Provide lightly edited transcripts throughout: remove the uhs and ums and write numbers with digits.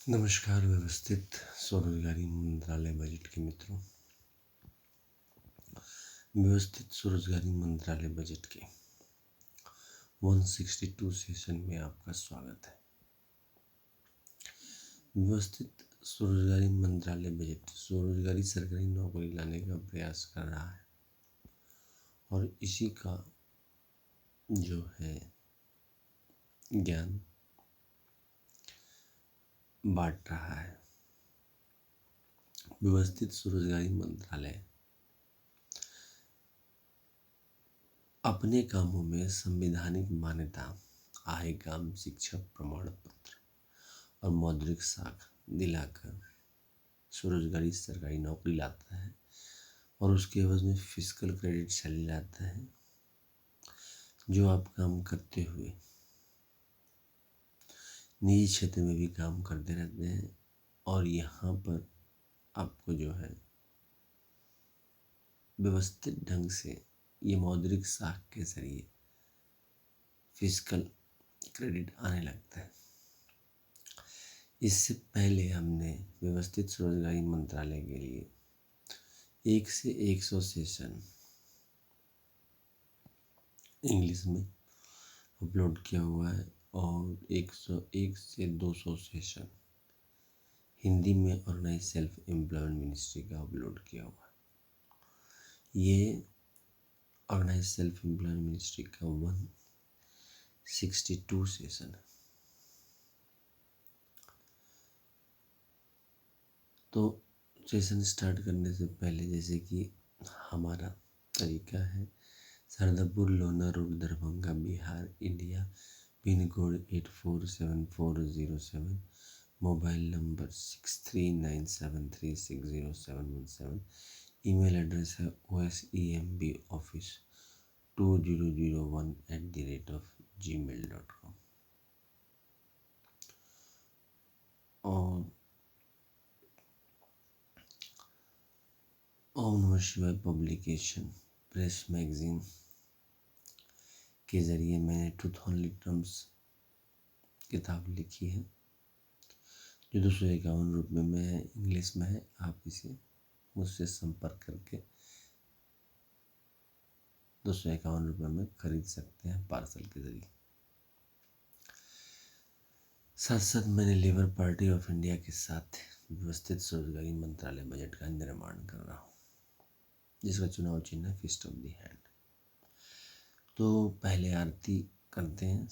नमस्कार व्यवस्थित स्वरोजगारी मंत्रालय बजट के मित्रों। व्यवस्थित स्वरोजगारी मंत्रालय बजट के 162 सेशन में आपका स्वागत है। व्यवस्थित स्वरोजगारी मंत्रालय बजट स्वरोजगारी सरकारी नौकरी लाने का प्रयास कर रहा है और इसी का जो है ज्ञान बांट रहा है। व्यवस्थित स्वरोजगारी मंत्रालय अपने कामों में संवैधानिक मान्यता, आय, काम, शिक्षा प्रमाण पत्र और मौद्रिक साख दिलाकर स्वरोजगारी सरकारी नौकरी लाता है और उसके एवज में फिजिकल क्रेडिट सैलरी लाता है, जो आप काम करते हुए निजी क्षेत्र में भी काम करते रहते हैं और यहाँ पर आपको जो है व्यवस्थित ढंग से ये मौद्रिक साख के जरिए फिजिकल क्रेडिट आने लगता है। इससे पहले हमने व्यवस्थित स्वरोजगारी मंत्रालय के लिए 1 से 100 सेशन इंग्लिश में अपलोड किया हुआ है और 101 से 200 सेशन हिंदी में ऑर्गेनाइज सेल्फ एम्प्लॉयमेंट मिनिस्ट्री का अपलोड किया हुआ है। ये ऑर्गेनाइज सेल्फ एम्प्लॉयमेंट मिनिस्ट्री का 162 सेशन है। तो सेशन स्टार्ट करने से पहले जैसे कि हमारा तरीका है, सरदापुर लोना road, Darbhanga, Bihar, India, pin code 847407, mobile number 6397360717, email address है osemboffice2001@gmail.com और ओम नमः शिवाय पब्लिकेशन प्रेस मैगजीन के ज़रिए मैंने ट्रूथ ओनली टर्म्स किताब लिखी है, जो 251 रुपये में है, इंग्लिश में है। आप इसे मुझसे संपर्क करके 251 रुपये में खरीद सकते हैं पार्सल के ज़रिए। साथ साथ मैंने लेबर पार्टी ऑफ इंडिया के साथ व्यवस्थित स्वरोजगारी मंत्रालय बजट का निर्माण कर रहा हूँ, जिसका चुनाव चिन्ह है फिस्ट ऑफ द हैंड। तो पहले आरती करते हैं।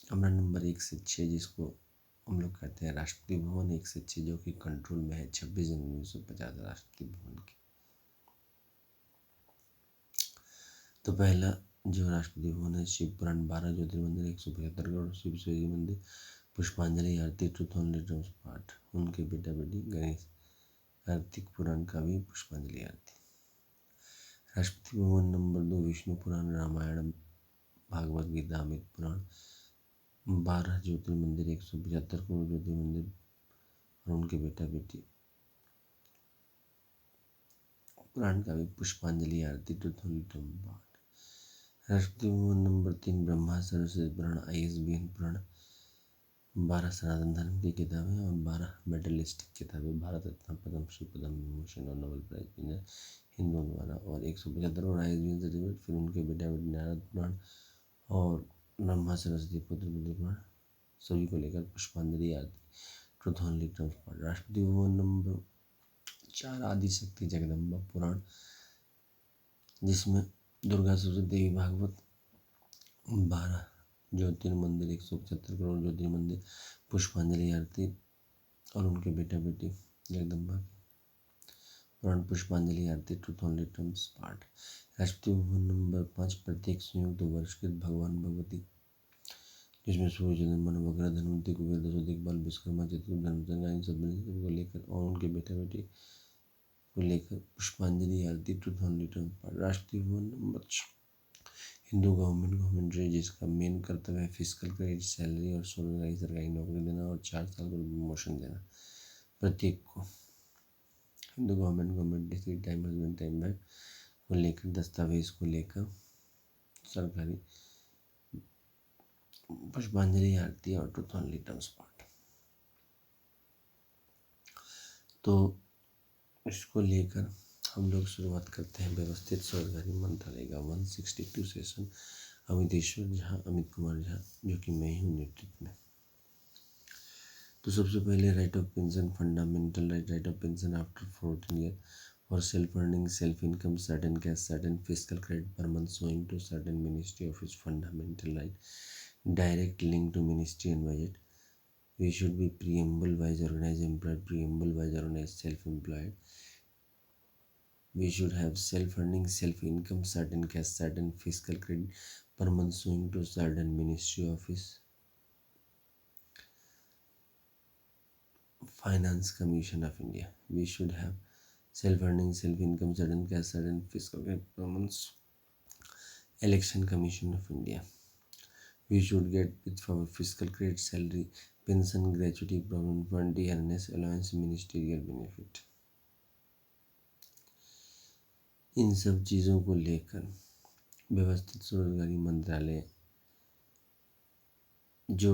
कमरा नंबर 1 से 6, जिसको हम लोग कहते हैं राष्ट्रपति भवन 1 से 6, जो कि कंट्रोल में है 26 जनवरी 1950 राष्ट्रपति भवन की। तो पहला जो राष्ट्रपति भवन है, शिव पुराण 12 ज्योतिर्मंदिर 175 करोड़, शिव सूर्य मंदिर, पुष्पांजलि आरती, ट्रूथ ओनली टर्म्स पाठ, उनके बेटा बेटी गणेश, कार्तिक पुराण का भी पुष्पांजलि आरती। राष्ट्रपति भवन नंबर 2, विष्णु पुराण, रामायण, भागवत गीता, अमित पुराण, 12 ज्योतिर्मंदिर 175 करोड़ ज्योतिर्मंदिर और उनके बेटा बेटी पुराण का भी पुष्पांजलि आरती, ट्रूथ ओनली टर्म्स पाठ। राष्ट्रपति भवन नंबर 3, ब्रह्मा सरस्वती पुराण, ISBN पुराण, 12 सनातन धर्म की किताबें और 12 मेडलिस्टिक किताबें, भारत रत्न, पद्म श्री, पद्म विभूषण और नोबेल प्राइज विनर हिंदुओं द्वारा, और 175 और ISBN सर्टिफिकेट। फिर उनके बेटा बेटी नारद पुराण और ब्रह्मा सरस्वती पुत्र पुराण, सभी को लेकर पुष्पांजलि आरती, ट्रूथ ओनली टर्म्स पाठ। राष्ट्रपति भवन नंबर 4, आदिशक्ति जगदम्बा पुराण, जिसमें दुर्गा सरस्वती देवी भागवत, 12 ज्योतिर्मंदिर 175 करोड़ ज्योतिर्मंदिर, पुष्पांजलि आरती और उनके बेटा बेटी जगदम्बा पुराण, पुष्पांजलि आरती, ट्रूथ ओनली टर्म्स पाठ। राष्ट्रपति भवन नंबर 5, प्रत्येक संयुक्त वर्षकृत भगवान भगवती, जिसमें सूर्य, चंद्रमा, नवग्रह, धनवंती, कुबेर, दशो दिक्पाल, विश्वकर्मा, चित्रगुप्त, धर्मचंद्र, इन सब को लेकर और उनके बेटा बेटी को लेकर पुष्पांजलि आरती, ट्रूथ ओनली टर्म्स पाठ। राष्ट्रपति भवन नंबर 6, हिंदू गवर्नमेंट रही, जिसका मेन कर्तव्य है फिजिकल क्रेडिट सैलरी और स्वरोजगारी सरकारी नौकरी देना और 4 साल पर प्रमोशन देना प्रत्येक को। Hindu government district time husband time back को लेकर दस्तावेज को लेकर सरकारी पुष्पांजलि आरती और ट्रूथ ओनली टर्म्स पाठ। तो इसको लेकर हम लोग शुरुआत करते हैं व्यवस्थित स्वरोजगारी मंत्रालय का 162 सेशन अमितेश्वर झा, अमित कुमार झा, जो कि मैं हूँ नेतृत्व में। तो सबसे पहले right of pension, fundamental right of pension after 14 year for self earning, self income, certain cash, certain physical credit per month showing to certain ministry office, fundamental right, direct link to ministry and budget. We should be preamble wise organized employed, preamble wise organized self-employed. We should have self-earning, self-income, certain cash, certain fiscal credit per month showing to certain ministry office, Finance Commission of India. We should have self-earning, self-income, certain cash, certain fiscal credit per month, Election Commission of India. We should get with our fiscal credit, salary, pension, gratuity, provident fund, dearness, allowance, ministerial benefit. इन सब चीज़ों को लेकर व्यवस्थित स्वरोजगारी मंत्रालय जो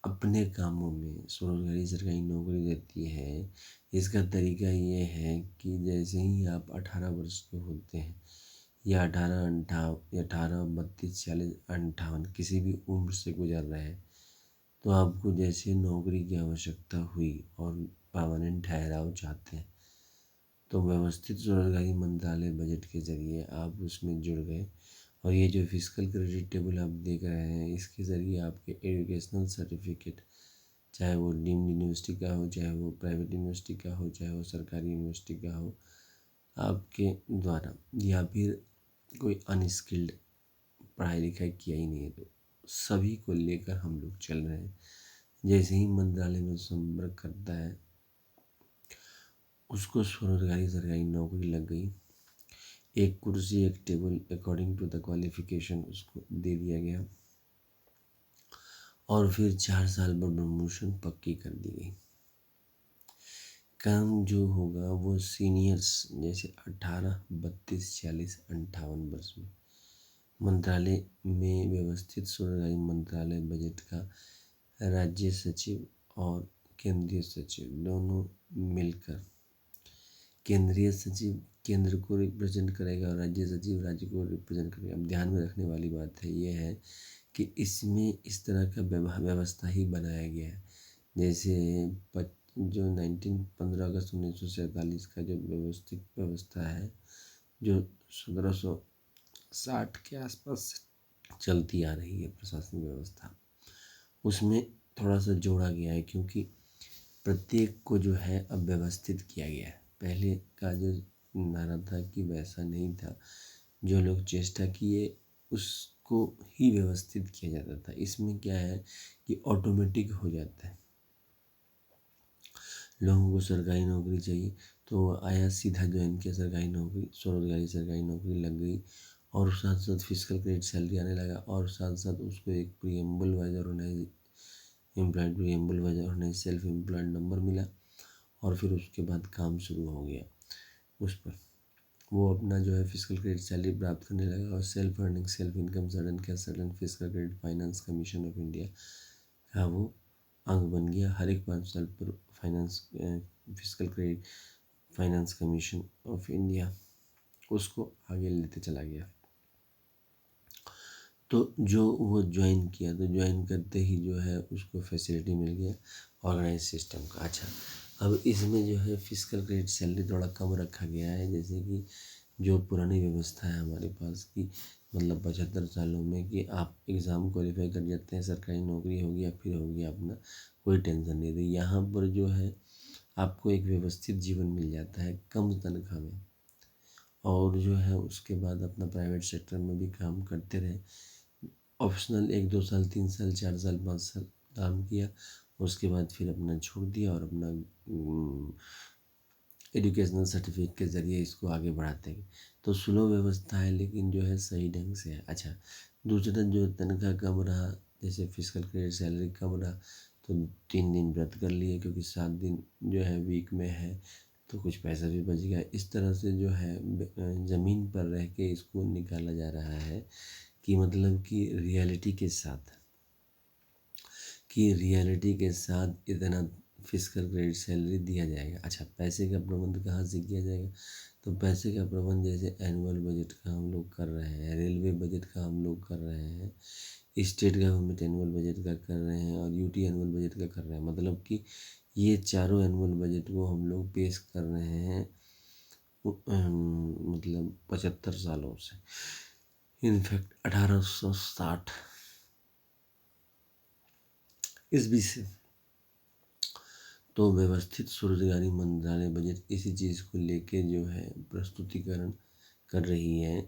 अपने कामों में स्वरोजगारी सरकारी नौकरी देती है, इसका तरीका ये है कि जैसे ही आप 18 वर्ष के होते हैं या 18, 32, 40, 58 किसी भी उम्र से गुजर रहे हैं, तो आपको जैसे नौकरी की आवश्यकता हुई और परमानेंट ठहराव चाहते हैं, तो व्यवस्थित स्वरोजगारी मंत्रालय बजट के ज़रिए आप उसमें जुड़ गए। और ये जो फिजिकल क्रेडिट टेबल आप देख रहे हैं, इसके ज़रिए आपके एजुकेशनल सर्टिफिकेट, चाहे वो डीम्ड यूनिवर्सिटी का हो, चाहे वो प्राइवेट यूनिवर्सिटी का हो, चाहे वो सरकारी यूनिवर्सिटी का हो, आपके द्वारा, या फिर कोई अनस्किल्ड पढ़ाई लिखाई किया ही नहीं है, तो सभी को लेकर हम लोग चल रहे हैं। जैसे ही मंत्रालय में संपर्क करता है, उसको स्वरोजगारी सरकारी नौकरी लग गई, एक कुर्सी एक table according to the qualification उसको दे दिया गया, और फिर 4 साल पर प्रमोशन पक्की कर दी गई। काम जो होगा वो सीनियर्स जैसे 18, 32, 40, 58 वर्ष में मंत्रालय में व्यवस्थित स्वरोजगारी मंत्रालय बजट का राज्य सचिव और केंद्रीय सचिव दोनों मिलकर, केंद्रीय सचिव केंद्र को रिप्रेजेंट करेगा और राज्य सचिव राज्य को रिप्रेजेंट करेगा। अब ध्यान में रखने वाली बात है ये है कि इसमें इस तरह का व्यवस्था ही बनाया गया है, जैसे जो 15 अगस्त 1947 का जो व्यवस्थित व्यवस्था है, जो 1760 के आसपास चलती आ रही है प्रशासनिक व्यवस्था, उसमें थोड़ा सा जोड़ा गया है, क्योंकि प्रत्येक को जो है अब व्यवस्थित किया गया है। पहले का जो नारा था कि वैसा नहीं था, जो लोग चेष्टा किए उसको ही व्यवस्थित किया जाता था। इसमें क्या है कि ऑटोमेटिक हो जाता है, लोगों को सरकारी नौकरी चाहिए तो आया सीधा ज्वाइन किया सरकारी नौकरी, स्वरोजगारी सरकारी नौकरी लग गई, और साथ साथ फिजिकल क्रेडिट सैलरी आने लगा, और साथ साथ उसको एक preamble wise organise employed, preamble wise organise self employed number मिला, और फिर उसके बाद काम शुरू हो गया उस पर। वो अपना जो है फिजिकल क्रेडिट सैलरी प्राप्त करने लगा, और self earning, self income, certain cash, certain physical credit finance commission of India का वो अंग बन गया। हर एक 5 साल पर finance physical credit finance commission of India उसको आगे लेते चला गया। तो जो वो ज्वाइन किया, तो ज्वाइन करते ही जो है उसको फैसिलिटी मिल गया ऑर्गेनाइज सिस्टम का। अच्छा, अब इसमें जो है फिजिकल क्रेडिट सैलरी थोड़ा कम रखा गया है, जैसे कि जो पुरानी व्यवस्था है हमारे पास की, मतलब 75 सालों में, कि आप एग्ज़ाम क्वालिफाई कर जाते हैं, सरकारी नौकरी होगी या फिर होगी, अपना कोई टेंशन नहीं थी। यहाँ पर जो है आपको एक व्यवस्थित जीवन मिल जाता है कम तनख्वाह में, और जो है उसके बाद अपना प्राइवेट सेक्टर में भी काम करते रहे, ऑप्शनल 1, 2 साल, 3 साल, 4 साल, 5 साल काम किया, उसके बाद फिर अपना छोड़ दिया और अपना एजुकेशनल सर्टिफिकेट के ज़रिए इसको आगे बढ़ाते हैं। तो स्लो व्यवस्था है, लेकिन जो है सही ढंग से है। अच्छा, दूसरा जो तनख्वाह कम रहा, जैसे फिजिकल क्रेडिट सैलरी कम रहा, तो 3 दिन व्रत कर लिए, क्योंकि 7 दिन जो है वीक में है, तो कुछ पैसा भी बच गया। इस तरह से जो है ज़मीन पर रह के इसको निकाला जा रहा है, कि मतलब कि रियलिटी के साथ, इतना फिजिकल क्रेडिट सैलरी दिया जाएगा। अच्छा, पैसे का प्रबंध कहाँ से किया जाएगा? तो पैसे का प्रबंध जैसे एनुअल बजट का हम लोग कर रहे हैं, रेलवे बजट का हम लोग कर रहे हैं, स्टेट गवर्नमेंट एनुअल बजट का कर रहे हैं और यूटी एनुअल बजट का कर रहे हैं। मतलब कि ये चारों एनुअल बजट को हम लोग पेश कर रहे हैं मतलब 75 सालों से, इनफैक्ट 1860 ईस्वी से। तो व्यवस्थित स्वरोजगारी मंत्रालय बजट इसी चीज़ को लेके जो है प्रस्तुतिकरण कर रही है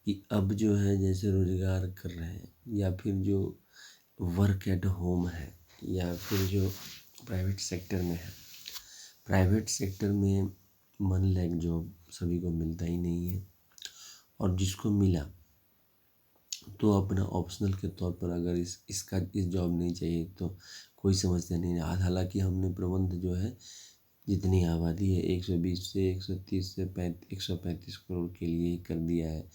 कि अब जो है जैसे रोजगार कर रहे हैं या फिर जो वर्क एट होम है या फिर जो प्राइवेट सेक्टर में है, प्राइवेट सेक्टर में मन लायक जॉब सभी को मिलता ही नहीं है, और जिसको मिला तो अपना ऑप्शनल के तौर पर अगर इस जॉब नहीं चाहिए तो कोई समस्या नहीं है। हालांकि हमने प्रबंध जो है जितनी आबादी है 120 से 130 से 135 करोड़ के लिए ही कर दिया है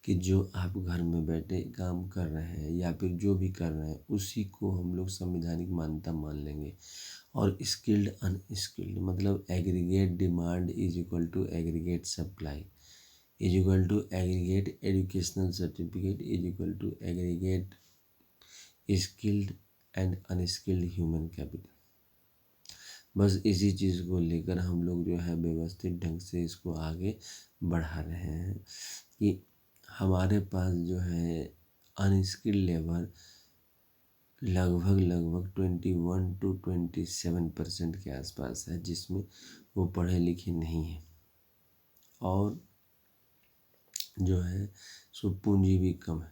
कि जो आप घर में बैठे काम कर रहे हैं या फिर जो भी कर रहे हैं उसी को हम लोग संवैधानिक मान्यता मान लेंगे। और स्किल्ड अनस्किल्ड मतलब aggregate demand is equal to aggregate supply is equal to aggregate educational certificate is equal to aggregate skilled and unskilled human capital. बस इसी चीज़ को लेकर हम लोग जो है व्यवस्थित ढंग से इसको आगे बढ़ा रहे हैं कि हमारे पास जो है अनस्किल्ड लेबर लगभग 21 to 27% के आसपास है, जिसमें वो पढ़े लिखे नहीं हैं और जो है सो पूंजी भी कम है,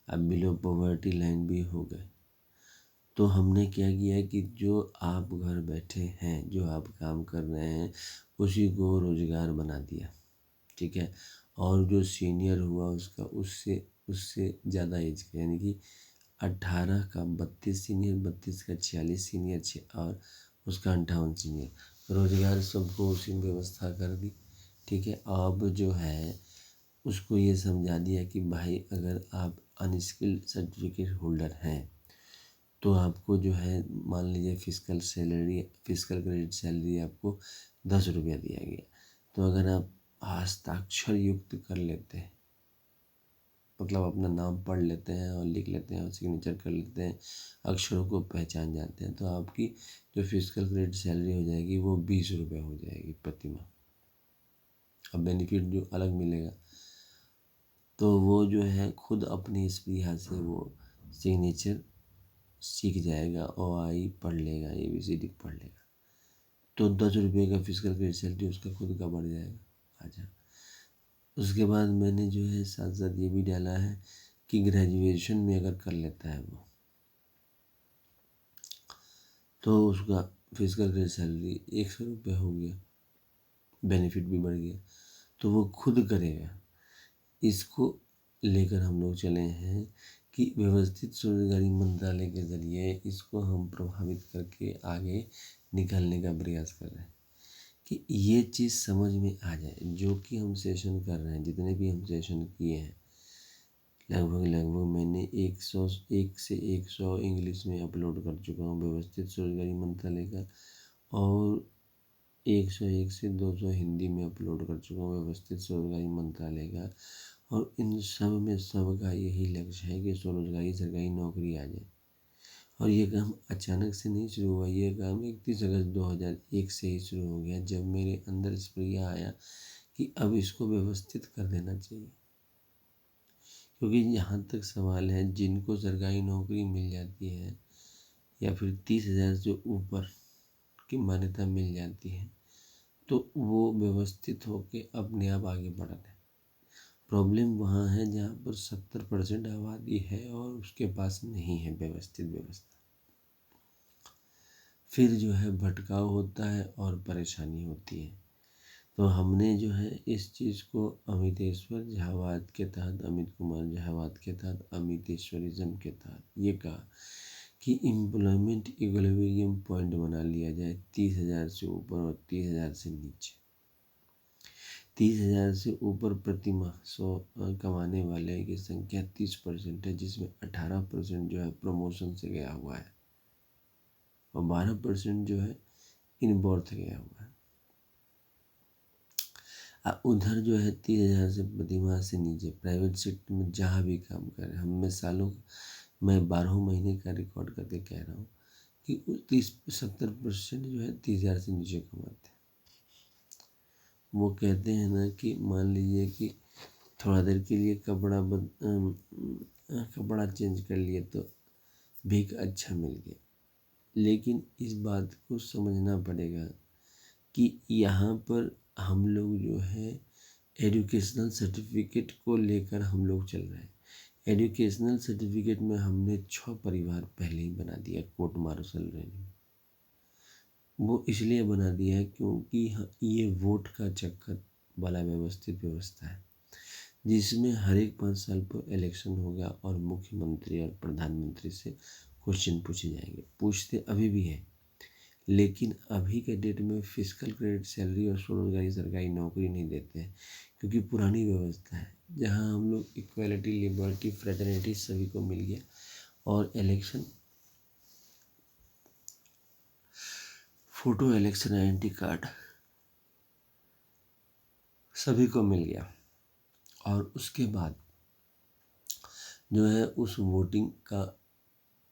अब बिलो पॉवर्टी लाइन भी हो गए। तो हमने क्या किया कि जो आप घर बैठे हैं, जो आप काम कर रहे हैं उसी को रोजगार बना दिया, ठीक है। और जो सीनियर हुआ उसका उससे उससे ज़्यादा एज का, यानी कि 18 का 32 सीनियर, 32 का 46 सीनियर और उसका 58 सीनियर, रोजगार सबको उसी में व्यवस्था कर दी, ठीक है। अब जो है उसको ये समझा दिया कि भाई अगर आप अनस्किल्ड सर्टिफिकेट होल्डर हैं तो आपको जो है मान लीजिए फिजिकल क्रेडिट सैलरी आपको 10 रुपया दिया गया, तो अगर आप हस्ताक्षर युक्त कर लेते हैं, मतलब अपना नाम पढ़ लेते हैं और लिख लेते हैं और सिग्नेचर कर लेते हैं, अक्षरों को पहचान जाते हैं, तो आपकी जो फिजिकल क्रेडिट सैलरी हो जाएगी वो 20 रुपये हो जाएगी प्रति माह। अब बेनिफिट जो अलग मिलेगा तो वो जो है खुद अपनी स्पृहा से वो सिग्नेचर सीख जाएगा, OI पढ़ लेगा, ABCD पढ़ लेगा, तो 10 रुपये का फिजिकल क्रेडिट सैलरी उसका खुद का बढ़ जाएगा। अच्छा, उसके बाद मैंने जो है साथ साथ ये भी डाला है कि ग्रेजुएशन में अगर कर लेता है वो तो उसका फिजिकल क्रेडिट सैलरी 100 रुपये हो गया, बेनिफिट भी बढ़ गया, तो वो खुद करेगा। इसको लेकर हम लोग चले हैं कि व्यवस्थित स्वरोजगारी मंत्रालय के ज़रिए इसको हम प्रभावित करके आगे निकलने का प्रयास कर रहे हैं कि ये चीज़ समझ में आ जाए। जो कि हम सेशन कर रहे हैं, जितने भी हम सेशन किए हैं लगभग मैंने 101 से 100 इंग्लिश में अपलोड कर चुका हूँ व्यवस्थित स्वरोजगारी मंत्रालय का, और 101 से 200 हिंदी में अपलोड कर चुका हूँ व्यवस्थित स्वरोजगारी मंत्रालय का। और इन सब में सबका यही लक्ष्य है कि स्वरोजगारी सरकारी नौकरी आ जाए। और ये काम अचानक से नहीं शुरू हुआ, ये काम 31 अगस्त 2001 से ही शुरू हो गया, जब मेरे अंदर स्प्रिया आया कि अब इसको व्यवस्थित कर देना चाहिए। क्योंकि यहाँ तक सवाल है, जिनको सरकारी नौकरी मिल जाती है या फिर 30,000 से ऊपर की मान्यता मिल जाती है तो वो व्यवस्थित होके अपने आप आगे बढ़ रहे हैं। प्रॉब्लम वहाँ है जहाँ पर 70% आबादी है और उसके पास नहीं है व्यवस्थित व्यवस्था, फिर जो है भटकाव होता है और परेशानी होती है। तो हमने जो है इस चीज़ को अमितेश्वर झावाद के तहत, अमित कुमार झावाद के तहत, अमितेश्वरिज्म के तहत ये कहा कि एम्प्लॉयमेंट इक्विलिब्रियम पॉइंट बना लिया जाए 30,000 से ऊपर और 30,000 से नीचे। 30,000 से ऊपर प्रति माह 100 कमाने वाले की संख्या 30% है, जिसमें 18% जो है प्रमोशन से गया हुआ है। और 12% जो है इन बर्थ गया हुआ है। उधर जो है 30,000 से प्रतिमाह से नीचे प्राइवेट सेक्टर में जहाँ भी काम कर रहे हैं, मैं 12 महीने का रिकॉर्ड करके कह रहा हूँ कि 30-70% जो है 30,000 से नीचे कमाते हैं। वो कहते हैं ना कि मान लीजिए कि थोड़ा देर के लिए कपड़ा चेंज कर लिए तो भीख अच्छा मिल गया, लेकिन इस बात को समझना पड़ेगा कि यहाँ पर हम लोग जो है एजुकेशनल सर्टिफिकेट को लेकर हम लोग चल रहे हैं। एजुकेशनल सर्टिफिकेट में हमने 6 परिवार पहले ही बना दिया कोर्ट मार्शल रेंज में। वो इसलिए बना दिया है क्योंकि ये वोट का चक्कर वाला व्यवस्था है, जिसमें हर एक 5 साल पर इलेक्शन होगा और मुख्यमंत्री और प्रधानमंत्री से क्वेश्चन पूछे जाएंगे। पूछते अभी भी हैं, लेकिन अभी के डेट में फिजिकल क्रेडिट सैलरी और स्वरोजगारी सरकारी नौकरी नहीं देते हैं, क्योंकि पुरानी व्यवस्था है जहां हम लोग इक्वालिटी, लिबर्टी, फ्रेटर्निटी सभी को मिल गया और election, photo, election identity card सभी को मिल गया। और उसके बाद जो है उस वोटिंग का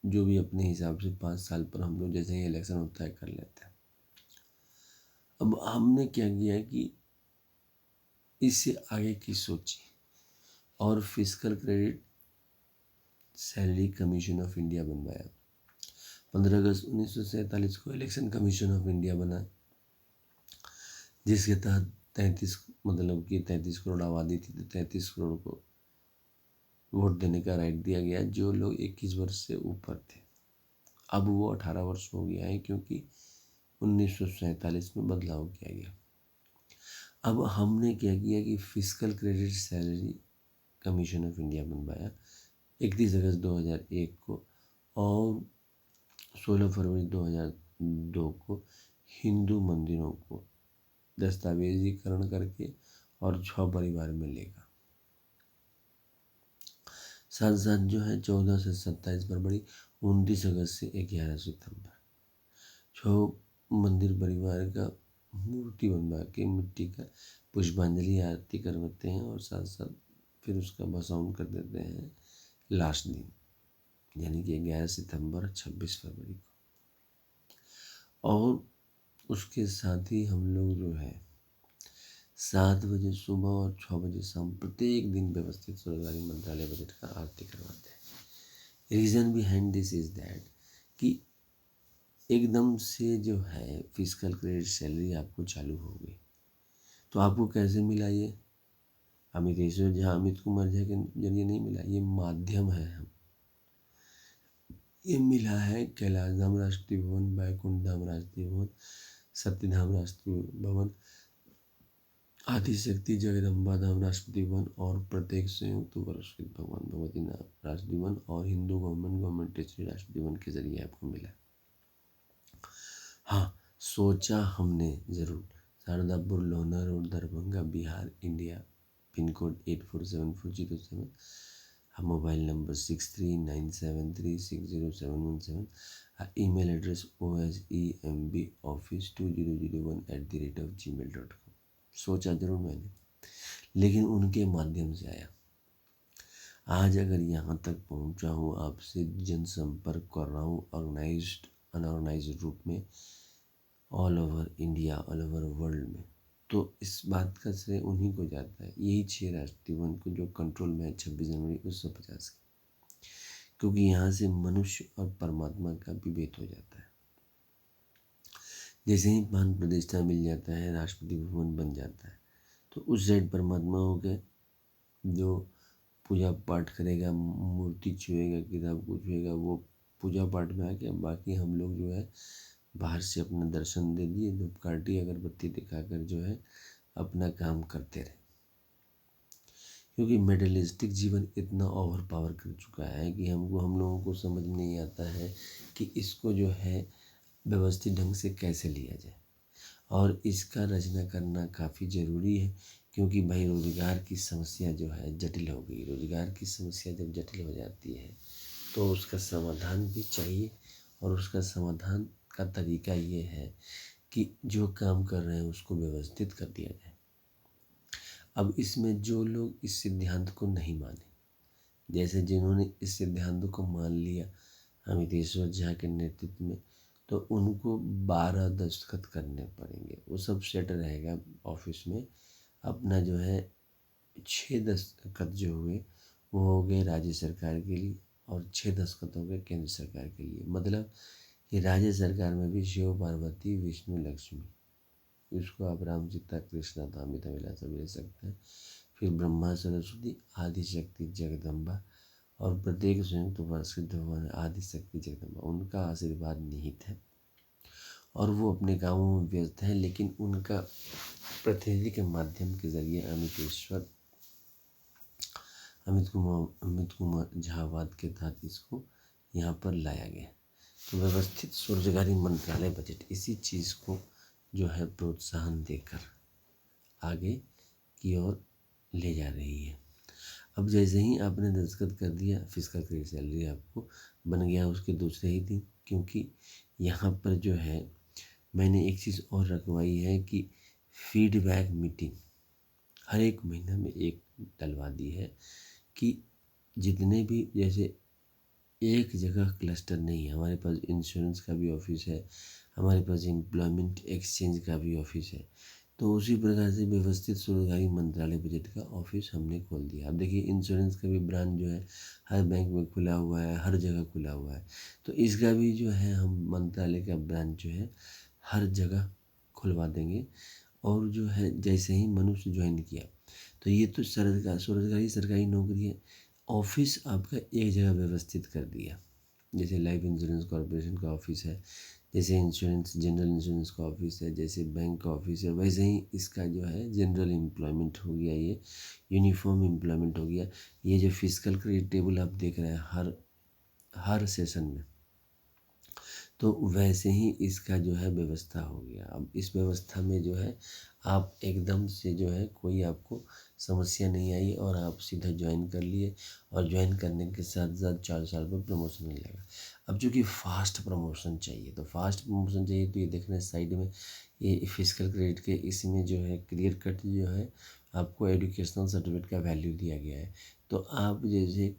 जो भी अपने हिसाब से 5 साल पर हम लोग जैसे ही इलेक्शन होता है कर लेते हैं। अब हमने क्या किया कि इससे आगे की सोची और physical credit salary commission of India बनवाया। 15 अगस्त 1947 को इलेक्शन कमीशन ऑफ इंडिया बना, जिसके तहत 33 करोड़ आबादी थी तो 33 करोड़ को वोट देने का राइट दिया गया जो लोग 21 वर्ष से ऊपर थे। अब वो 18 वर्ष हो गया है क्योंकि 1947 में बदलाव किया गया। अब हमने क्या किया कि physical credit salary commission of India बनवाया 31 अगस्त 2001 को, और 16 फरवरी 2002 को हिंदू मंदिरों को दस्तावेजीकरण करके और 6 परिवार में लेगा। साथ साथ जो है 14 से 27 फरवरी, 29 अगस्त से 11 सितंबर 6 मंदिर परिवार का मूर्ति बनवा के मिट्टी का पुष्पांजलि आरती करवाते हैं और साथ साथ फिर उसका भसावन कर देते हैं लास्ट दिन, यानी कि 11 सितंबर 26 फरवरी को। और उसके साथ ही हम लोग जो है 7 बजे सुबह और 6 बजे शाम प्रत्येक दिन व्यवस्थित सरकारी मंत्रालय बजट का आरती करवाते हैं। Reason behind this is that कि एकदम से जो है फिजिकल क्रेडिट सैलरी आपको चालू हो गई तो आपको कैसे मिला ये? अमितेश्वर झा, अमित कुमार झा के जरिए नहीं मिला, ये माध्यम है। ये मिला है कैलाश धाम राष्ट्रीय भवन, बैकुंठ धाम राष्ट्रीय भवन, सत्यधाम राष्ट्रीय भवन, आदिशक्ति जगदम्बा धाम राष्ट्रीय भवन और प्रत्येक संयुक्त पुरस्कृत भगवान भगवती नाम राष्ट्रीय भवन और हिंदू गवर्नमेंट टेस्टी राष्ट्रीय भवन के जरिए आपको मिला। हाँ, सोचा हमने ज़रूर। Shardapur, Lohna road, Darbhanga, Bihar, India, pin code 847407, mobile number 6397360717, email address osembaoffice2001@gmail.com। सोचा जरूर मैंने, लेकिन उनके माध्यम से आया। आज अगर यहाँ तक पहुँचा हूँ, आपसे जनसंपर्क कर रहा हूँ ऑर्गेनाइज्ड अनऑर्गेनाइज्ड रूप में all over India, all over world में, तो इस बात का श्रेय उन्हीं को जाता है। यही 6 राष्ट्रीय वन को जो कंट्रोल में है 26 जनवरी 1950 की, क्योंकि यहाँ से मनुष्य और परमात्मा का विभेद हो जाता है। जैसे ही प्राण प्रतिष्ठा मिल जाता है, राष्ट्रपति भवन बन जाता है, तो उस साइड परमात्मा हो गए जो पूजा पाठ करेगा, मूर्ति छुएगा, किताब को छुएगा, वो पूजा पाठ में आ गया। बाकी हम लोग जो है बाहर से अपना दर्शन दे दिए, धूपकाठी अगरबत्ती दिखाकर जो है अपना काम करते रहे, क्योंकि मेटलिस्टिक जीवन इतना ओवर पावर कर चुका है कि हम लोगों को समझ नहीं आता है कि इसको जो है व्यवस्थित ढंग से कैसे लिया जाए, और इसका रचना करना काफ़ी ज़रूरी है। क्योंकि भाई रोज़गार की समस्या जो है जटिल हो गई। रोज़गार की समस्या जब जटिल हो जाती है तो उसका समाधान भी चाहिए, और उसका समाधान का तरीका ये है कि जो काम कर रहे हैं उसको व्यवस्थित कर दिया जाए। अब इसमें जो लोग इस सिद्धांत को नहीं माने, जैसे जिन्होंने इस सिद्धांत को मान लिया अमितेश्वर झा के नेतृत्व में, तो उनको 12 दस्तखत करने पड़ेंगे। वो सब सेट रहेगा ऑफिस में। अपना जो है 6 दस्तखत जो हुए वो हो गए राज्य सरकार के लिए और 6 दस्तखत हो गए केंद्र सरकार के लिए। मतलब कि राज्य सरकार में भी शिव पार्वती विष्णु लक्ष्मी, इसको आप राम सीता कृष्णा अमिता विलासा भी ले सकते हैं। फिर ब्रह्मा सरस्वती आदि शक्ति जगदम्बा और प्रत्येक संयुक्त उपस्थित भगवान आदि शक्ति जगदम्बा, उनका आशीर्वाद निहित है और वो अपने कामों में व्यस्त हैं। लेकिन उनका प्रतिनिधि के माध्यम के जरिए अमित कुमार झावाद के तहत इसको यहाँ पर लाया गया। तो व्यवस्थित स्वरोजगारी मंत्रालय बजट इसी चीज़ को जो है प्रोत्साहन देकर आगे की ओर ले जा रही है। अब जैसे ही आपने दस्तखत कर दिया, फिस्कल क्रेडिट सैलरी आपको बन गया उसके दूसरे ही दिन। क्योंकि यहाँ पर जो है मैंने एक चीज़ और रखवाई है कि फीडबैक मीटिंग हर एक महीना में एक डलवा दी है कि जितने भी, जैसे एक जगह क्लस्टर नहीं है, हमारे पास इंश्योरेंस का भी ऑफिस है, हमारे पास एम्प्लॉयमेंट एक्सचेंज का भी ऑफिस है। तो उसी प्रकार से व्यवस्थित स्वरोजगारी मंत्रालय बजट का ऑफिस हमने खोल दिया। अब देखिए इंश्योरेंस का भी ब्रांच जो है हर बैंक में खुला हुआ है, हर जगह खुला हुआ है। तो इसका भी जो है हम मंत्रालय का ब्रांच जो है हर जगह खुलवा देंगे। और जो है जैसे ही मनुष्य ज्वाइन किया, तो ये तो स्वरोजगारी सरकारी नौकरी है। ऑफिस आपका एक जगह व्यवस्थित कर दिया, जैसे लाइफ इंश्योरेंस कॉर्पोरेशन का ऑफिस है, जैसे इंश्योरेंस जनरल इंश्योरेंस का ऑफिस है, जैसे बैंक का ऑफिस है, वैसे ही इसका जो है जनरल एम्प्लॉयमेंट हो गया, ये यूनिफॉर्म एम्प्लॉयमेंट हो गया। ये जो फिस्कल क्रेडिट टेबल आप देख रहे हैं हर सेशन में, तो वैसे ही इसका जो है व्यवस्था हो गया। अब इस व्यवस्था में जो है आप एकदम से जो है कोई आपको समस्या नहीं आई और आप सीधा ज्वाइन कर लिए और ज्वाइन करने के साथ साथ 4 साल पर प्रमोशन मिलेगा। अब चूँकि फास्ट प्रमोशन चाहिए, तो फास्ट प्रमोशन चाहिए तो ये देख रहे हैं साइड में ये फिजिकल क्रेडिट के इसमें जो है क्लियर कट जो है आपको एजुकेशनल सर्टिफिकेट का वैल्यू दिया गया है। तो आप जैसे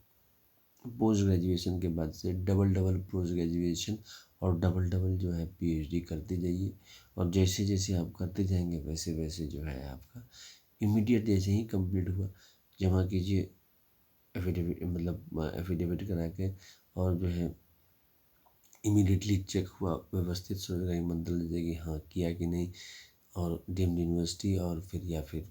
पोस्ट ग्रेजुएशन के बाद से डबल डबल पोस्ट ग्रेजुएशन और डबल डबल जो है पीएचडी करते जाइए। और जैसे जैसे आप करते जाएंगे वैसे वैसे जो है आपका इमीडिएट जैसे ही कंप्लीट हुआ जमा कीजिए एफिडेविट, मतलब एफिडेविट करा के, और जो है इमीडिएटली चेक हुआ व्यवस्थित स्वरोजगारी मंत्रालय देगी हाँ किया कि नहीं, और डीम्ड यूनिवर्सिटी और फिर या फिर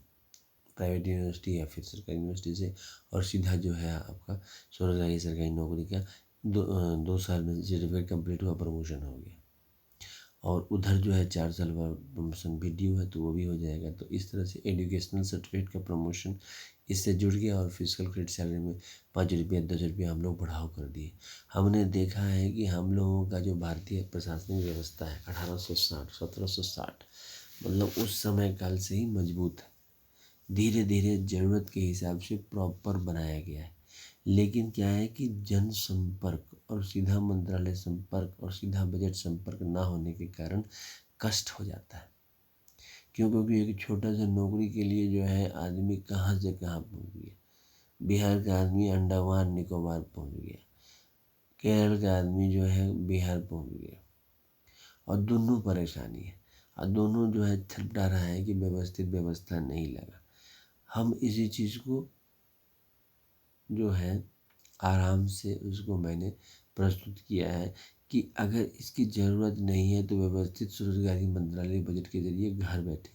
प्राइवेट यूनिवर्सिटी या फिर सरकारी यूनिवर्सिटी से, और सीधा जो है आपका स्वरोजगारी सरकारी नौकरी का 2 साल में सर्टिफिकेट कंप्लीट हुआ, प्रमोशन हो गया। और उधर जो है 4 साल बाद प्रमोशन भी ड्यू है तो वो भी हो जाएगा। तो इस तरह से एजुकेशनल सर्टिफिकेट का प्रमोशन इससे जुड़ गया। और फिजिकल क्रेडिट सैलरी में 5 रुपया 10 रुपया हम लोग बढ़ाव कर दिए। हमने देखा है कि हम लोगों का जो भारतीय प्रशासनिक व्यवस्था है 1860 1760, मतलब उस समय काल से ही मजबूत है। धीरे धीरे ज़रूरत के हिसाब से प्रॉपर बनाया गया है। लेकिन क्या है कि जनसंपर्क और सीधा मंत्रालय संपर्क और सीधा बजट संपर्क ना होने के कारण कष्ट हो जाता है। क्यों? क्योंकि एक छोटा सा नौकरी के लिए जो है आदमी कहाँ से कहाँ पहुँच गया। बिहार का आदमी अंडमान निकोबार पहुँच गया, केरल का आदमी जो है बिहार पहुँच गया, और दोनों परेशानी है। और दोनों जो है थपड़ा रहा है कि व्यवस्थित व्यवस्था नहीं लगा। हम इसी चीज़ को जो है आराम से उसको मैंने प्रस्तुत किया है कि अगर इसकी ज़रूरत नहीं है तो व्यवस्थित स्वरोजगारी मंत्रालय बजट के जरिए घर बैठे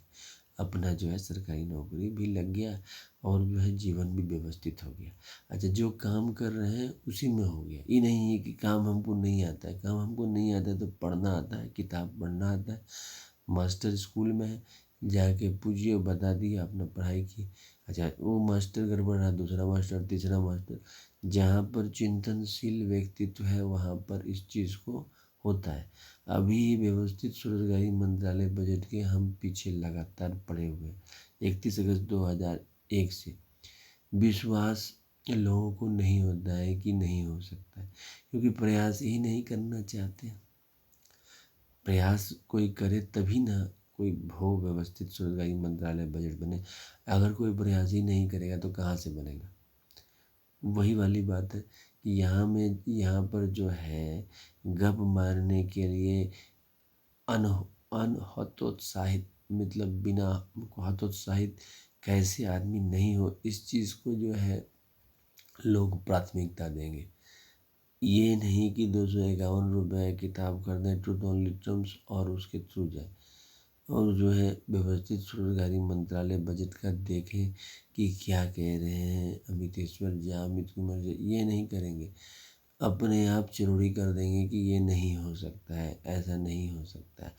अपना जो है सरकारी नौकरी भी लग गया और जो है जीवन भी व्यवस्थित हो गया। अच्छा, जो काम कर रहे हैं उसी में हो गया। ये नहीं है कि काम हमको नहीं आता है। काम हमको नहीं आता है तो पढ़ना आता है, किताब पढ़ना आता है। मास्टर स्कूल में है, जाके पूछिए बता दिया अपना पढ़ाई की। अच्छा, वो मास्टर गड़बड़ रहा, दूसरा मास्टर, तीसरा मास्टर, जहाँ पर चिंतनशील व्यक्तित्व है वहाँ पर इस चीज़ को होता है। अभी व्यवस्थित स्वरोजगारी मंत्रालय बजट के हम पीछे लगातार पड़े हुए हैं। 31 अगस्त 2001 से विश्वास लोगों को नहीं होता है कि नहीं हो सकता है, क्योंकि प्रयास ही नहीं करना चाहते। प्रयास कोई करे तभी ना कोई भव व्यवस्थित स्वरोजगारी मंत्रालय बजट बने। अगर कोई प्रयास ही नहीं करेगा तो कहाँ से बनेगा। वही वाली बात है कि यहाँ पर जो है गप मारने के लिए अन अनहतोत्साहित, मतलब बिना हतोत्साहित कैसे आदमी नहीं हो, इस चीज़ को जो है लोग प्राथमिकता देंगे। ये नहीं कि 251 रुपये किताब खरीदें ट्रूथ ओनली टर्म्स और उसके थ्रू जाए, और जो है व्यवस्थित स्वरोजगारी मंत्रालय बजट का देखें कि क्या कह रहे हैं अमितेश्वर झा, अमित कुमार झा। ये नहीं करेंगे, अपने आप चिरौड़ी कर देंगे कि ये नहीं हो सकता है, ऐसा नहीं हो सकता है।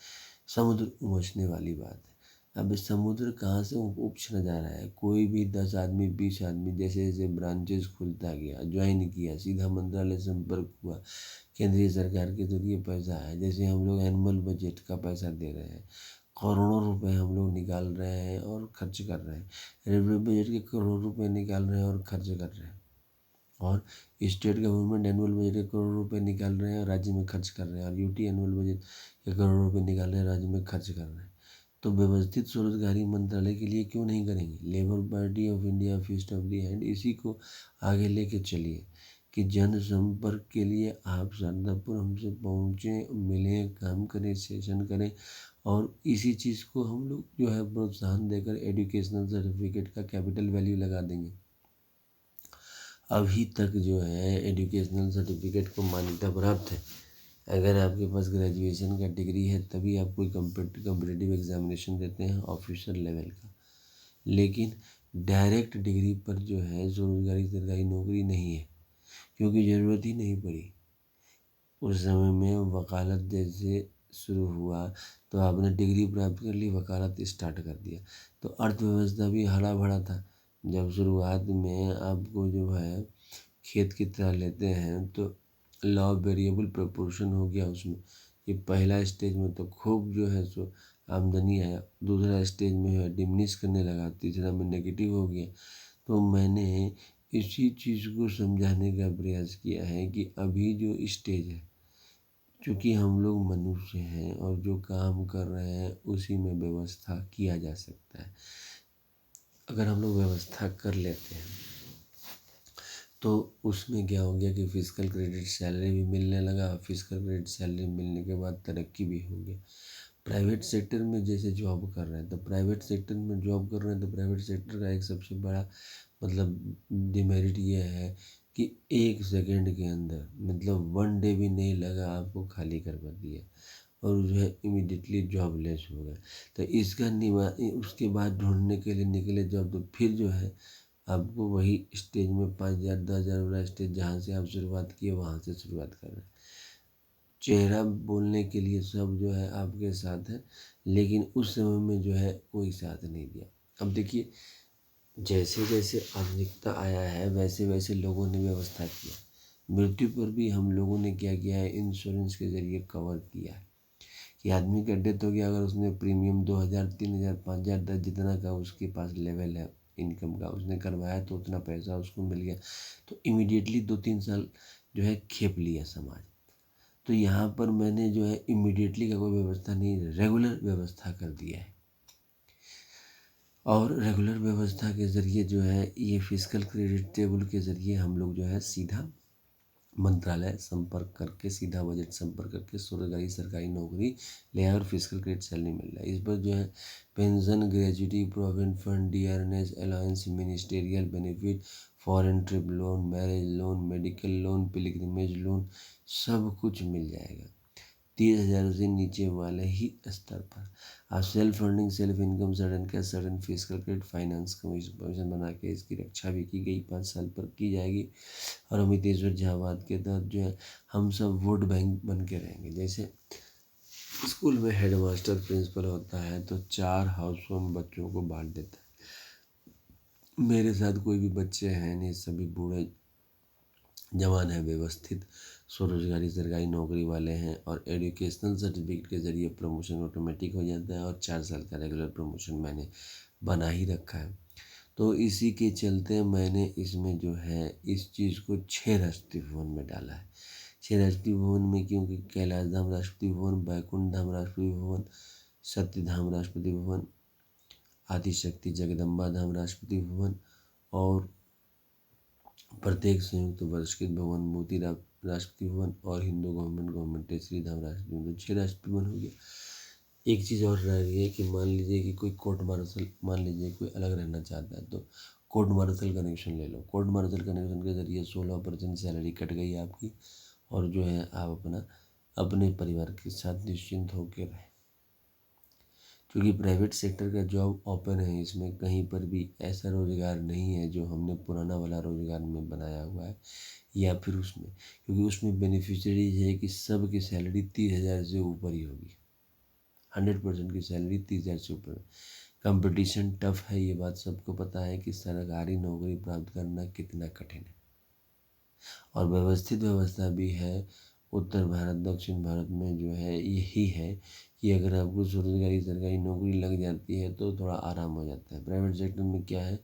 समुद्र उमसने वाली बात है। अब समुद्र कहाँ से उपछना जा रहा है। कोई भी 10 आदमी 20 आदमी जैसे जैसे ब्रांचेस खुलता गया, ज्वाइन किया, सीधा मंत्रालय संपर्क हुआ, केंद्रीय सरकार के जरिए पैसा है। जैसे हम लोग एनुअल बजट का पैसा दे रहे हैं, करोड़ों रुपए हम लोग निकाल रहे हैं और खर्च कर रहे हैं। रेलवे बजट के करोड़ों रुपए निकाल रहे हैं और खर्च कर रहे हैं। और स्टेट गवर्नमेंट एनुअल बजट के करोड़ों रुपए निकाल रहे हैं और राज्य में खर्च कर रहे हैं। और यूटी एनुअल बजट के करोड़ों रुपए निकाल रहे हैं, राज्य में खर्च कर रहे हैं। तो व्यवस्थित स्वरोजगारी मंत्रालय के लिए क्यों नहीं करेंगे। Labour party of India feast of the hand, इसी को आगे लेके चलिए कि जनसंपर्क के लिए आप शारदापुर हमसे पहुँचें, मिलें, काम करें, सेशन करें, और इसी चीज़ को हम लोग जो है प्रोत्साहन देकर एजुकेशनल सर्टिफिकेट का कैपिटल वैल्यू लगा देंगे। अभी तक जो है एजुकेशनल सर्टिफिकेट को मान्यता प्राप्त है। अगर आपके पास ग्रेजुएशन का डिग्री है तभी आप कोई कम्पिटिटिव एग्जामिनेशन देते हैं ऑफिसर लेवल का, लेकिन डायरेक्ट डिग्री पर जो है स्वरोजगारी सरकारी नौकरी नहीं है, क्योंकि ज़रूरत ही नहीं पड़ी। उस समय में वकालत जैसे शुरू हुआ तो आपने डिग्री प्राप्त कर ली, वकालत स्टार्ट कर दिया, तो अर्थव्यवस्था भी हरा भरा था। जब शुरुआत में आपको जो है खेत की तरह लेते हैं तो लॉ ऑफ वेरिएबल प्रोपोर्शन हो गया उसमें, कि पहला स्टेज में तो खूब जो है सो आमदनी आया, दूसरा स्टेज में है डिमिनिश करने लगा, तीसरा में नेगेटिव हो गया। तो मैंने इसी चीज़ को समझाने का प्रयास किया है कि अभी जो स्टेज है, क्योंकि हम लोग मनुष्य हैं और जो काम कर रहे हैं उसी में व्यवस्था किया जा सकता है। अगर हम लोग व्यवस्था कर लेते हैं तो उसमें क्या हो गया कि फिजिकल क्रेडिट सैलरी भी मिलने लगा। फिजिकल क्रेडिट सैलरी मिलने के बाद तरक्की भी हो गई। प्राइवेट सेक्टर में जैसे जॉब कर रहे हैं तो प्राइवेट सेक्टर में जॉब कर रहे हैं तो प्राइवेट सेक्टर का एक सबसे बड़ा मतलब डिमेरिट ये है कि 1 सेकेंड के अंदर, मतलब 1 डे भी नहीं लगा, आपको खाली करवा दिया और जो है इमीडिएटली जॉबलेस हो गए। तो इसका उसके बाद ढूंढने के लिए निकले जॉब, तो फिर जो है आपको वही स्टेज में 5,000 10,000 वाला स्टेज जहाँ से आप शुरुआत किए वहाँ से शुरुआत कर रहे हैं। चेहरा बोलने के लिए सब जो है आपके साथ है, लेकिन उस समय में जो है कोई साथ नहीं दिया। अब देखिए जैसे जैसे आधुनिकता आया है वैसे वैसे लोगों ने व्यवस्था किया। मृत्यु पर भी हम लोगों ने क्या किया है, इंश्योरेंस के ज़रिए कवर किया है कि आदमी का डेथ हो गया, अगर उसने प्रीमियम 2,000 3,000 5,000 10 जितना का उसके पास लेवल है इनकम का उसने करवाया तो उतना पैसा उसको मिल गया, तो इमीडिएटली 2-3 साल जो है खेप लिया समाज। तो यहाँ पर मैंने जो है इमीडिएटली का कोई व्यवस्था नहीं, रेगुलर व्यवस्था कर दिया है। और रेगुलर व्यवस्था के ज़रिए जो है ये फिजिकल क्रेडिट टेबल के ज़रिए हम लोग जो है सीधा मंत्रालय संपर्क करके, सीधा बजट संपर्क करके स्वरोजगारी सरकारी नौकरी ले आए और फिजिकल क्रेडिट सैलरी मिल रहा है। इस पर जो है pension, gratuity, provident fund, dearness allowance, ministerial benefit, foreign trip loan, marriage loan, medical loan, pilgrimage loan, सब कुछ मिल जाएगा 30,000 से नीचे वाले ही स्तर पर। आप self funding, self income, sudden cash, sudden physical credit finance commission बना के इसकी रक्षा भी की गई, 5 साल पर की जाएगी। और अमितेश्वर झावाद के तहत जो है हम सब वोट बैंक बन के रहेंगे। जैसे स्कूल में हेडमास्टर प्रिंसिपल होता है तो 4 हाउसहोल्ड बच्चों को बांट देता है। मेरे साथ कोई भी बच्चे हैं नहीं, सभी बूढ़े जवान हैं, व्यवस्थित स्वरोजगारी सरकारी नौकरी वाले हैं और एजुकेशनल सर्टिफिकेट के ज़रिए प्रमोशन ऑटोमेटिक हो जाता है और 4 साल का रेगुलर प्रमोशन मैंने बना ही रखा है। तो इसी के चलते मैंने इसमें जो है इस चीज़ को 6 दृष्टिकोण में डाला है। छह राष्ट्रपति भवन में क्योंकि कैलाश धाम राष्ट्रपति भवन, बैकुंठ धाम राष्ट्रपति भवन, सत्य धाम राष्ट्रपति भवन, आदिशक्ति जगदम्बा धाम राष्ट्रपति भवन और प्रत्येक संयुक्त पुरस्कृत भवन, मोती राष्ट्रपति भवन और हिंदू गवर्नमेंट टेसरी धाम राष्ट्रपति भवन। तो 6 राष्ट्रपति भवन हो गया। एक चीज़ और रह रही है कि मान लीजिए कि कोई कोर्ट मार्शल, मान लीजिए कोई अलग रहना चाहता है तो कोर्ट मार्शल कनेक्शन ले लो। कोर्ट मार्शल कनेक्शन के जरिए 16% सैलरी कट गई आपकी और जो है आप अपने परिवार के साथ निश्चिंत होकर रहें। क्योंकि प्राइवेट सेक्टर का जॉब ओपन है, इसमें कहीं पर भी ऐसा रोज़गार नहीं है जो हमने पुराना वाला रोज़गार में बनाया हुआ है या फिर उसमें, क्योंकि उसमें बेनिफिशरीज है कि सब की सैलरी 30,000 से ऊपर ही होगी। 100% की सैलरी 30,000 से ऊपर। कंपटीशन टफ है, ये बात सबको पता है कि सरकारी नौकरी प्राप्त करना कितना कठिन है। और व्यवस्थित व्यवस्था भी है उत्तर भारत दक्षिण भारत में जो है यही है कि अगर आपको स्वरोजगारी सरकारी नौकरी लग जाती है तो थोड़ा आराम हो जाता है। प्राइवेट सेक्टर में क्या है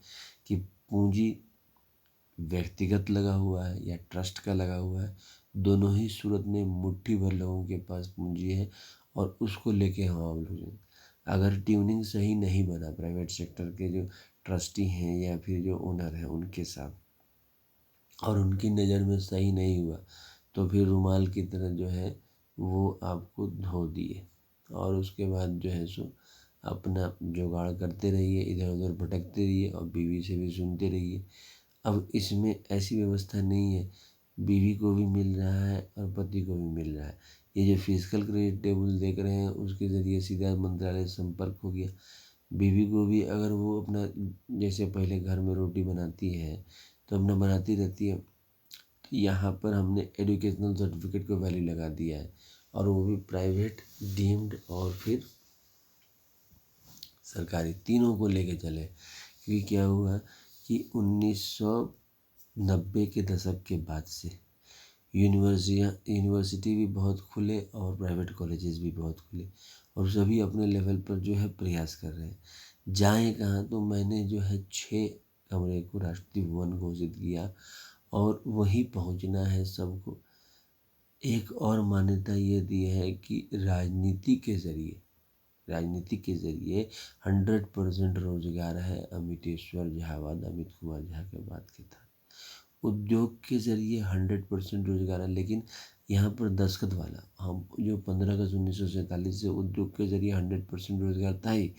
कि पूंजी व्यक्तिगत लगा हुआ है या ट्रस्ट का लगा हुआ है, दोनों ही सूरत में मुट्ठी भर लोगों के पास पूंजी है और उसको लेके हम आउट हो जाए। अगर ट्यूनिंग सही नहीं बना प्राइवेट सेक्टर के जो ट्रस्टी हैं या फिर जो ओनर हैं उनके साथ और उनकी नज़र में सही नहीं हुआ तो फिर रुमाल की तरह जो है वो आपको धो दिए और उसके बाद जो है सो अपना जुगाड़ करते रहिए, इधर उधर भटकते रहिए और बीवी से भी सुनते रहिए। अब इसमें ऐसी व्यवस्था नहीं है, बीवी को भी मिल रहा है और पति को भी मिल रहा है। ये जो फिजिकल क्रेडिट टेबल देख रहे हैं उसके ज़रिए सीधा मंत्रालय से संपर्क हो गया। बीवी को भी अगर वो अपना जैसे पहले घर में रोटी बनाती है तो अपना बनाती रहती है, तो यहाँ पर हमने एजुकेशनल सर्टिफिकेट को वैल्यू लगा दिया है और वो भी प्राइवेट, डीम्ड और फिर सरकारी, तीनों को लेके चले। क्योंकि क्या हुआ कि 1990 के दशक के बाद से यूनिवर्सिटी भी बहुत खुले और प्राइवेट कॉलेजेस भी बहुत खुले और सभी अपने लेवल पर जो है प्रयास कर रहे हैं। जाएँ कहाँ, तो मैंने जो है 6 कमरे को राष्ट्रपति भवन घोषित किया और वहीं पहुंचना है सबको। एक और मान्यता ये दी है कि राजनीति के ज़रिए 100% रोजगार है अमितेश्वर झावाद, अमित कुमार झा के बात के तहत। उद्योग के ज़रिए 100% रोजगार है, लेकिन यहाँ पर दस्तखत वाला हम जो 15 अगस्त 1947 से उद्योग के ज़रिए 100% रोजगार था ही,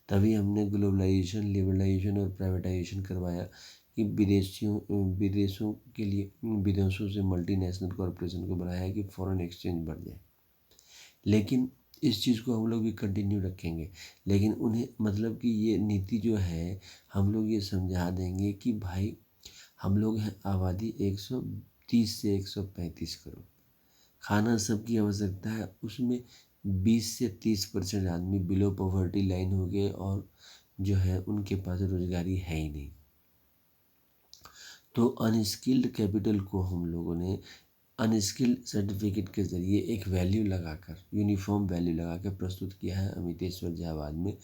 तभी हमने ग्लोबलाइजेशन, लिबरलाइजेशन और प्राइवेटाइजेशन करवाया कि विदेशों के लिए विदेशों से मल्टीनेशनल कॉरपोरेशन को बनाया कि फॉरेन एक्सचेंज बढ़ जाए। लेकिन इस चीज़ को हम लोग भी कंटिन्यू रखेंगे, लेकिन उन्हें मतलब कि ये नीति जो है हम लोग ये समझा देंगे कि भाई हम लोग हैं आबादी 130 से 135 करोड़, खाना सबकी आवश्यकता है, उसमें 20 से 30% आदमी बिलो पॉवर्टी लाइन हो गए और जो है उनके पास रोजगारी है ही नहीं। तो अनस्किल्ड कैपिटल को हम लोगों ने अनस्किल्ड सर्टिफिकेट के ज़रिए एक वैल्यू लगाकर, यूनिफॉर्म वैल्यू लगाकर प्रस्तुत किया है अमितेश्वर झावाद में।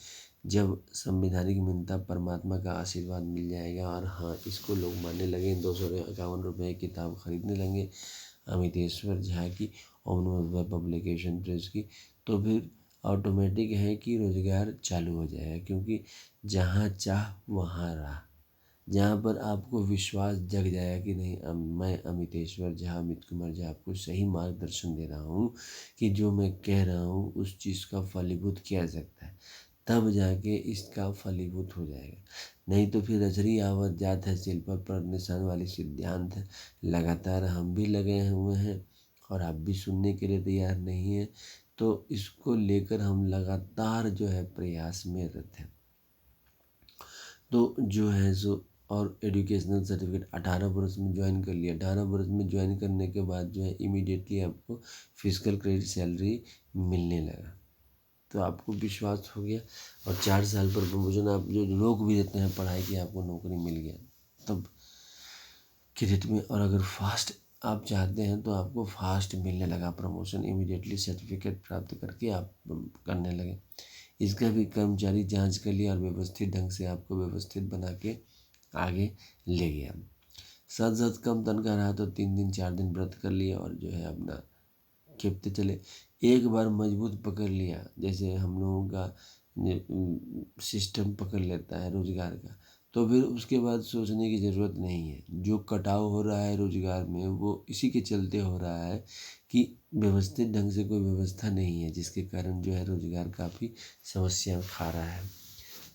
जब संवैधानिक मान्यता, परमात्मा का आशीर्वाद मिल जाएगा और हाँ इसको लोग मानने लगे, 251 रुपये की किताब खरीदने लगे अमितेश्वर झा की ओमनम पब्लिकेशन प्रेस की, तो फिर ऑटोमेटिक है कि रोज़गार चालू हो जाएगा। क्योंकि जहाँ चाह वहाँ राह, जहाँ पर आपको विश्वास जग जाएगा कि नहीं मैं अमितेश्वर झा, अमित कुमार झा आपको सही मार्गदर्शन दे रहा हूँ कि जो मैं कह रहा हूँ उस चीज़ का फलीभूत किया जा सकता है, तब जाके इसका फलीभूत हो जाएगा। नहीं तो फिर रजरी आवत जात है सिल पर निशान वाली सिद्धांत है। लगातार हम भी लगे हुए हैं और आप भी सुनने के लिए तैयार नहीं है, तो इसको लेकर हम लगातार जो है प्रयास में रत हैं। तो जो है सो और एजुकेशनल सर्टिफिकेट 18 वर्ष में ज्वाइन कर लिया। 18 वर्ष में ज्वाइन करने के बाद जो है इमीडिएटली आपको फिजिकल क्रेडिट सैलरी मिलने लगा, तो आपको विश्वास हो गया और 4 साल पर प्रमोशन आप जो रोक भी देते हैं पढ़ाई की, आपको नौकरी मिल गया तब क्रेडिट में। और अगर फास्ट आप चाहते हैं तो आपको फास्ट मिलने लगा प्रमोशन, इमीडिएटली सर्टिफिकेट प्राप्त करके आप करने लगे। इसका भी कर्मचारी जांच कर लिया और व्यवस्थित ढंग से आपको व्यवस्थित बना के आगे ले गया। साथ साथ कम तनख्वाह रहा तो 3 दिन 4 दिन व्रत कर लिया और जो है अपना खेपते चले। एक बार मजबूत पकड़ लिया, जैसे हम लोगों का सिस्टम पकड़ लेता है रोजगार का, तो फिर उसके बाद सोचने की ज़रूरत नहीं है। जो कटाव हो रहा है रोजगार में वो इसी के चलते हो रहा है कि व्यवस्थित ढंग से कोई व्यवस्था नहीं है, जिसके कारण जो है रोजगार काफ़ी समस्या खा रहा है।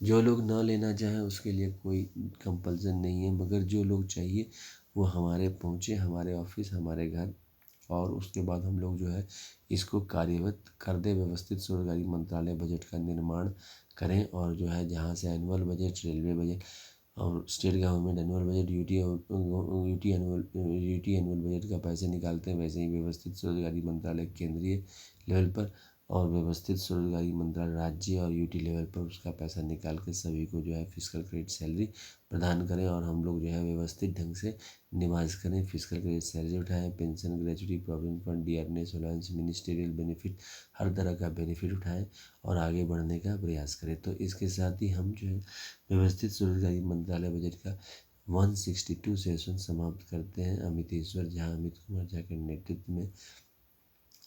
जो लोग ना लेना चाहें उसके लिए कोई कंपल्सन नहीं है, मगर जो लोग चाहिए वो हमारे पहुँचे, हमारे ऑफिस, हमारे घर, और उसके बाद हम लोग जो है इसको कार्यवत कर दें। व्यवस्थित स्वरोजगारी मंत्रालय बजट का निर्माण करें और जो है जहाँ से एनुअल बजट, रेलवे बजट और state government annual budget, UT annual budget का पैसे निकालते हैं, वैसे ही व्यवस्थित स्वरोजगारी मंत्रालय केंद्रीय लेवल पर और व्यवस्थित स्वरोजगारी मंत्रालय राज्य और यूटी लेवल पर उसका पैसा निकाल के सभी को जो है फिजिकल क्रेडिट सैलरी प्रदान करें और हम लोग जो है व्यवस्थित ढंग से निवास करें। फिजिकल क्रेडिट सैलरी उठाएं, pension, gratuity, provident fund, dearness allowance, ministerial benefit, हर तरह का बेनिफिट उठाएं और आगे बढ़ने का प्रयास करें। तो इसके साथ ही हम जो है व्यवस्थित स्वरोजगारी मंत्रालय बजट का 162 सेशन समाप्त करते हैं। अमित कुमार झा के नेतृत्व में,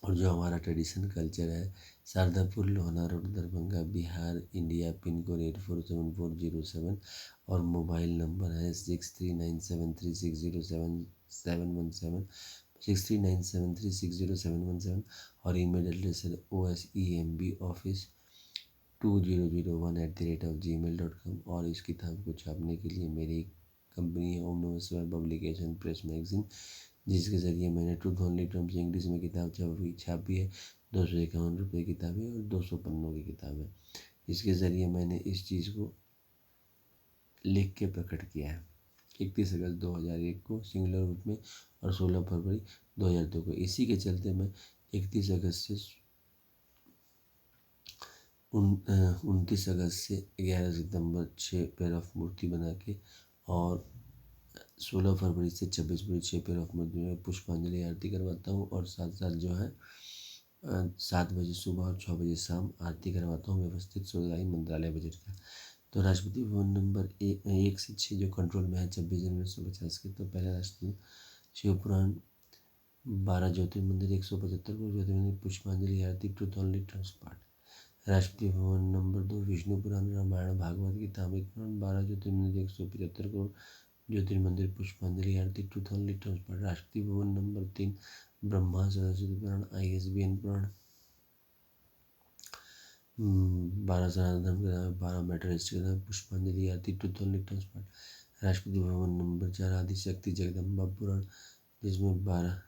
और जो हमारा ट्रेडिशन कल्चर है, Shardapur, Lohna road, Darbhanga, Bihar, India, pin code 847407 और मोबाइल नंबर है 6397360717 6397360717 और ईमेल एड्रेस है osemb office2001@gmail.com। और इस किताब को छापने के लिए मेरी कंपनी है ओम नमः शिवाय पब्लिकेशन प्रेस मैगजीन, जिसके ज़रिए मैंने ट्रूथ ओनली टर्म्स इंग्लिश में किताब छापी है। 251 रुपये किताब है और 200 पन्नों की किताब है। इसके ज़रिए मैंने इस चीज़ को लिख के प्रकट किया है 31 अगस्त 2001 को सिंगुलर रूप में और 16 फरवरी 2002 को। इसी के चलते मैं 31 अगस्त से 29 अगस्त से 11 सितंबर 6 पैर ऑफ मूर्ति बना के और 16 फरवरी से 26 फरवरी 6 पैर ऑफ मूर्ति में पुष्पांजलि आरती करवाता हूँ और साथ साथ जो है 7 बजे सुबह और 6 बजे शाम आरती करवाता हूँ व्यवस्थित स्वरोजगारी मंत्रालय बजट का। तो राष्ट्रपति भवन नंबर 1 से 6 जो कंट्रोल में है 26 जनवरी 1950 के, तो पहला राष्ट्रपति शिव पुराण, 12 ज्योतिर्मंदिर, 175 करोड़ ज्योतिर्मंदिर, पुष्पांजलि आरती, ट्रूथ ओनली ट्रस्ट पाठ। राष्ट्रपति भवन नंबर 2 विष्णु पुराण, रामायण, भागवत गीता, अमृत पुराण, 12 ज्योतिर्मंदिर, 175 करोड़ ज्योतिर्मंदिर, पुष्पांजलि आरती, ट्रूथ ओनली ट्रस्ट पाठ। राष्ट्रपति भवन नंबर 3 ब्रह्मा सरस्वती पुराण, ISBN पुराण, 12 सनातन धर्म के, 12 मेटर हिस्ट्री के, पुष्पांजलि आरती, ट्रूथ ओनली ट्रस्ट पाठ। राष्ट्रपति भवन नंबर 4 आदिशक्ति जगदम्बा पुराण, जिसमें 12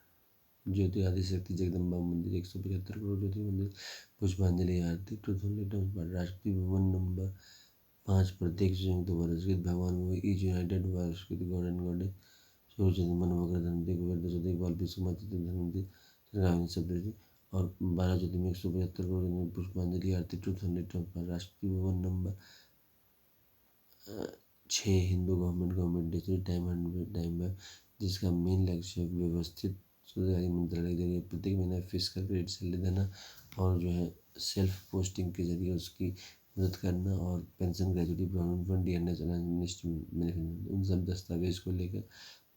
ज्योति आदिशक्ति जगदम्बा मंदिर, 175 करोड़ ज्योतिर्मंदिर, पुष्पांजलि आरती, ट्रूथ ओनली ट्रस्ट पाठ। राष्ट्रपति भवन नंबर 5 प्रत्येक संयुक्त वर्षकृत भगवान वो इज यूनाइटेड वर्षकृत गॉड एंड गॉडेस सूर्य मन मकर धनते कुबेर दशरथ बाल विश्वमा धनते सरगामिनी सप्तऋषि और 12 ज्योतिर्मय 175 करोड़ पुष्पांजलि आरती, ट्रूथ ओनली ट्रस्ट पाठ। Rashtrapati Bhavan number 6 Hindu government district time है, जिसका मेन लक्ष्य व्यवस्थित स्वरोजगारी मंत्रालय के जरिए प्रत्येक महीने फिजिकल क्रेडिट सैलरी देना और जो है सेल्फ पोस्टिंग के जरिए उसकी मदद करना और pension, gratuity, provident fund, dearness allowance, उन सब दस्तावेज को लेकर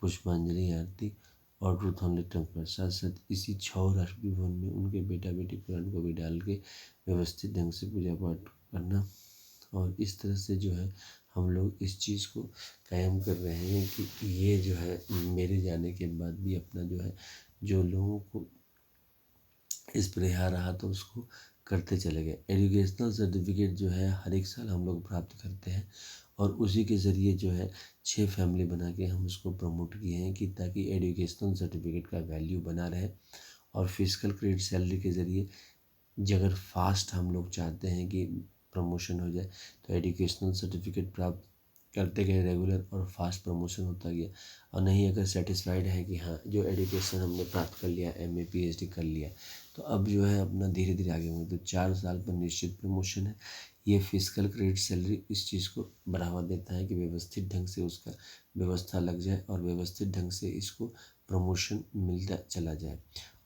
पुष्पांजलि आरती और ट्रूथ ओनली ट्रस्ट पाठ। साथ साथ इसी 6 राष्ट्रपति भवन में उनके बेटा बेटी पुराण को भी डाल के व्यवस्थित ढंग से पूजा पाठ करना। और इस तरह से जो है हम लोग इस चीज़ को कायम कर रहे हैं कि ये जो है मेरे जाने के बाद भी अपना जो है जो लोगों को इस पर यहाँ रहा तो उसको करते चले गए। एजुकेशनल सर्टिफिकेट जो है हर एक साल हम लोग प्राप्त करते हैं और उसी के ज़रिए जो है 6 फैमिली बना के हम उसको प्रमोट किए हैं कि ताकि एजुकेशनल सर्टिफिकेट का वैल्यू बना रहे और फिजिकल क्रेडिट सैलरी के ज़रिए अगर फास्ट हम लोग चाहते हैं कि प्रमोशन हो जाए तो एजुकेशनल सर्टिफिकेट प्राप्त करते गए रेगुलर और फास्ट प्रमोशन होता गया। और नहीं अगर सेटिस्फाइड है कि हाँ जो एजुकेशन हमने प्राप्त कर लिया, MA PhD कर लिया, तो अब जो है अपना धीरे धीरे आगे होंगे। तो 4 साल पर निश्चित प्रमोशन है। ये फिजिकल क्रेडिट सैलरी इस चीज़ को बढ़ावा देता है कि व्यवस्थित ढंग से उसका व्यवस्था लग जाए और व्यवस्थित ढंग से इसको प्रमोशन मिलता चला जाए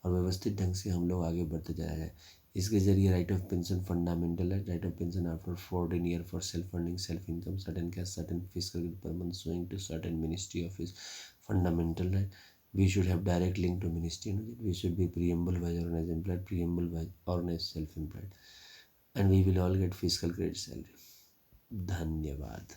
और व्यवस्थित ढंग से हम लोग आगे बढ़ते चला जाए। इसके जरिए राइट ऑफ पेंशन फंडामेंटल है। Right of pension after 14 year for self funding, self income, certain cash, certain physical per month showing to certain ministry office fundamental, right? We should have direct link to ministry. We should be preamble wise organized employed, preamble wise organized self-employed, and we will all get fiscal credit salary. धन्यवाद.